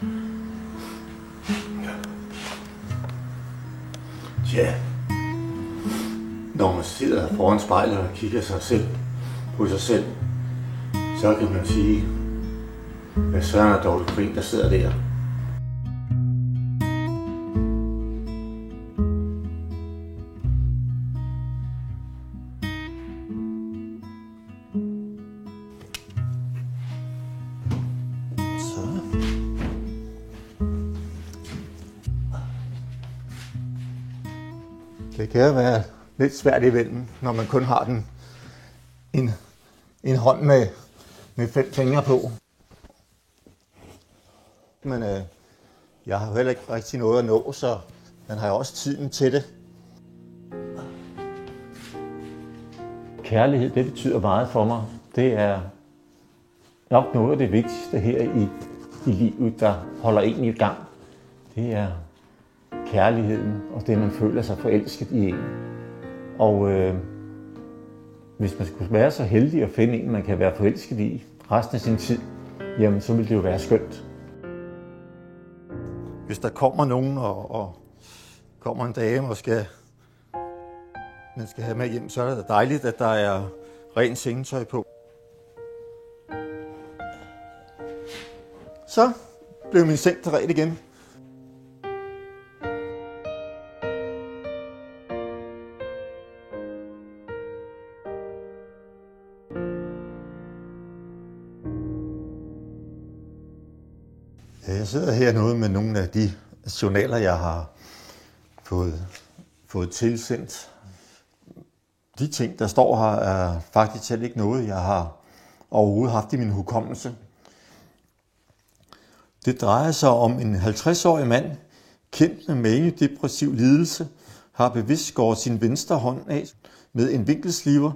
Tja, når man sidder foran spejlet og kigger sig selv på sig selv, så kan man sige, hvad søren er dog det for en, der sidder der. Det kan være lidt svært imellem, når man kun har en hånd med 5 fingre på. Men jeg har heller ikke rigtig noget at nå, så man har jo også tiden til det. Kærlighed, det betyder meget for mig. Det er nok noget af det vigtigste her i livet, der holder en i gang. Det er kærligheden og det, man føler sig forelsket i en. Og hvis man skulle være så heldig at finde en, man kan være forelsket i resten af sin tid, jamen så ville det jo være skønt. Hvis der kommer nogen og kommer en dame og man skal have med hjem, så er det dejligt, at der er rent sengetøj på. Så blev min seng tilret igen. Jeg sidder her nu med nogle af de journaler, jeg har fået tilsendt. De ting, der står her, er faktisk selv ikke noget, jeg har overhovedet haft i min hukommelse. Det drejer sig om en 50-årig mand, kendt med maniodepressiv lidelse, har bevidst skåret sin venstre hånd af med en vinkelsliver.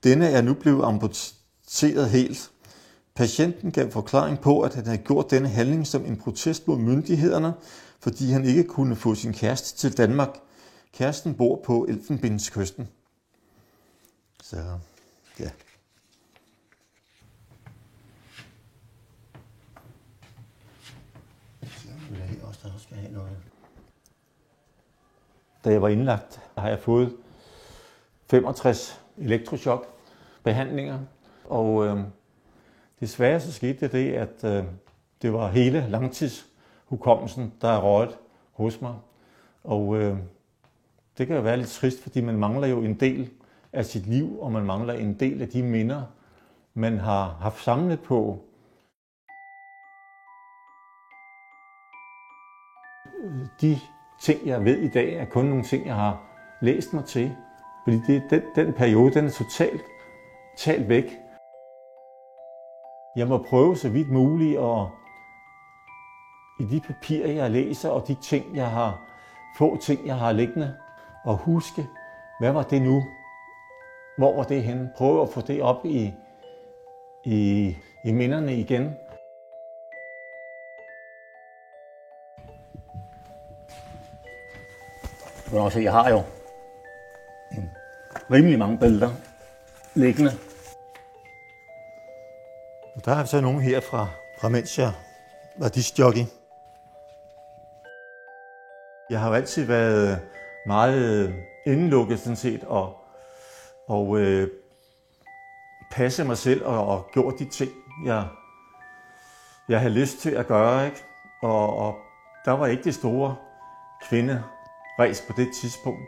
Denne er nu blevet amputeret helt. Patienten gav forklaring på, at han havde gjort denne handling som en protest mod myndighederne, fordi han ikke kunne få sin kæreste til Danmark. Kæresten bor på Elfenbenskysten. Så, ja. Da jeg var indlagt, har jeg fået 65 elektrochok-behandlinger, og desværre så skete det, at det var hele langtidshukommelsen, der er røget hos mig. Og det kan jo være lidt trist, fordi man mangler jo en del af sit liv, og man mangler en del af de minder, man har haft samlet på. De ting, jeg ved i dag, er kun nogle ting, jeg har læst mig til. Fordi den periode, den er totalt væk. Jeg må prøve så vidt muligt, og i de papirer, jeg læser, og de ting, få ting, jeg har liggende, og huske, hvad var det nu? Hvor var det henne? Prøve at få det op i minderne igen. Jeg har jo rimelig mange billeder liggende. Og der er så nogle her fra mens jeg var discjockey. Jeg har jo altid været meget indelukket sådan set, og passe mig selv og gjort de ting, jeg havde lyst til at gøre, ikke? Og der var ikke det store kvinderæs på det tidspunkt.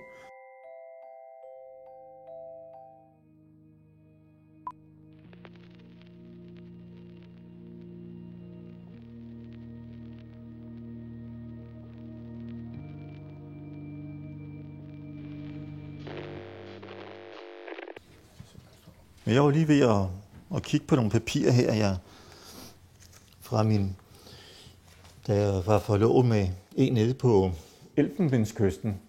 Men jeg var lige ved at kigge på nogle papirer her, da jeg var forlovet med en nede på Elfenbenskysten.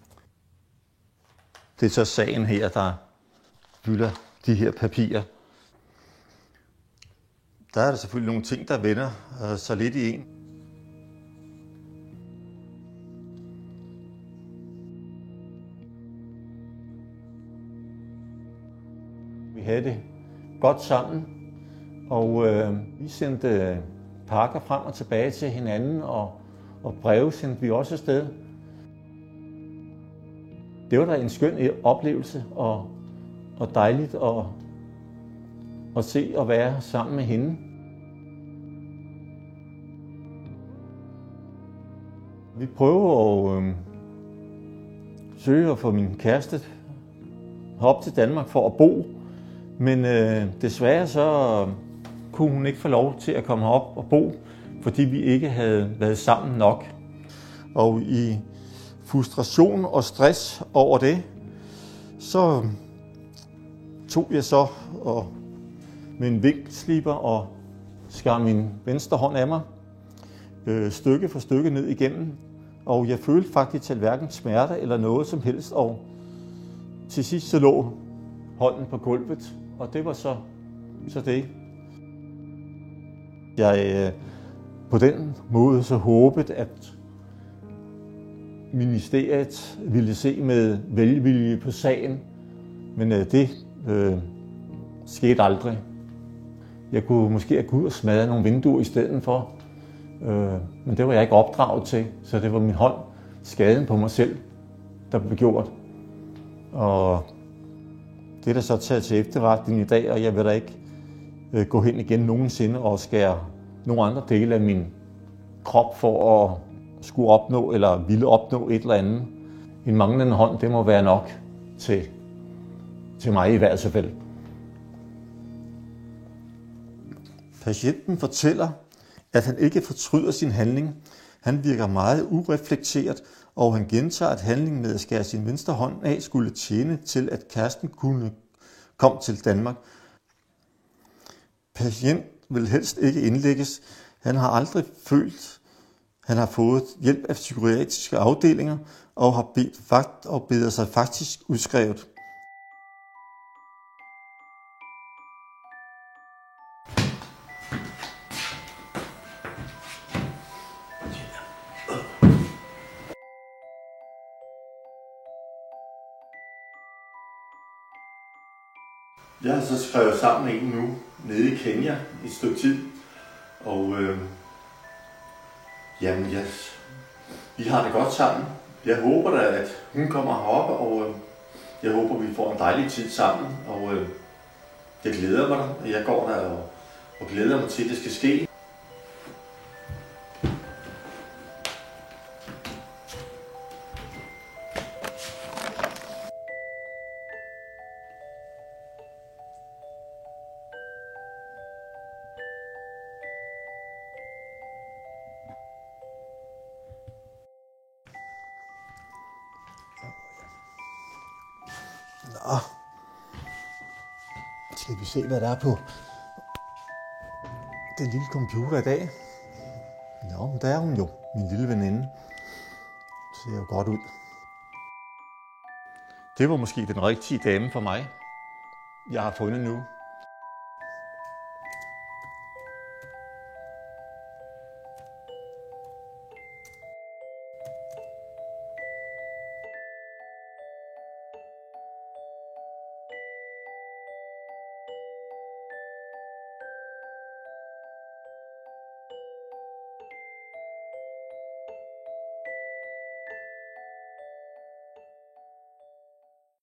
Det er så sagen her, der fylder de her papirer. Der er der selvfølgelig nogle ting, der vender så lidt i en. Vi havde det godt sammen, og vi sendte pakker frem og tilbage til hinanden, og breve sendte vi også afsted. Det var da en skøn oplevelse, og dejligt at se og være sammen med hende. Vi prøver at søge at få min kæreste op til Danmark for at bo, men desværre så kunne hun ikke få lov til at komme herop og bo, fordi vi ikke havde været sammen nok. Og i frustration og stress over det, så tog jeg så med en vinkelsliber og skar min venstre hånd af mig, stykke for stykke ned igennem. Og jeg følte faktisk hverken smerte eller noget som helst, og til sidst så lå hånden på gulvet, og det var så det. Jeg på den måde så håbede, at ministeriet ville se med velvilje på sagen, men det skete aldrig. Jeg kunne måske have gået ud og smadre nogle vinduer i stedet for, men det var jeg ikke opdraget til, så det var min hånd, skaden på mig selv, der blev gjort. Og det er der så taget til efterretning i dag, og jeg vil da ikke gå hen igen nogensinde og skære nogle andre dele af min krop for at skulle opnå eller ville opnå et eller andet. En manglende hånd, det må være nok til mig i hvert fald. Patienten fortæller, at han ikke fortryder sin handling. Han virker meget ureflekteret, og han gentager, at handlingen med at skære sin venstre hånd af skulle tjene til, at kæresten kunne komme til Danmark. Patient vil helst ikke indlægges. Han har aldrig følt, han har fået hjælp af psykiatriske afdelinger og har bedt sig faktisk udskrevet. Jeg har så skrevet sammen med en nu nede i Kenya et stykke tid, og vi har det godt sammen. Jeg håber da, at hun kommer herop, og jeg håber, vi får en dejlig tid sammen, og jeg glæder mig der. Jeg går der og glæder mig til, at det skal ske. Nå, skal vi se, hvad der er på den lille computer i dag. Nå, men der er hun jo, min lille veninde. Det ser jo godt ud. Det var måske den rigtige dame for mig, jeg har fundet nu.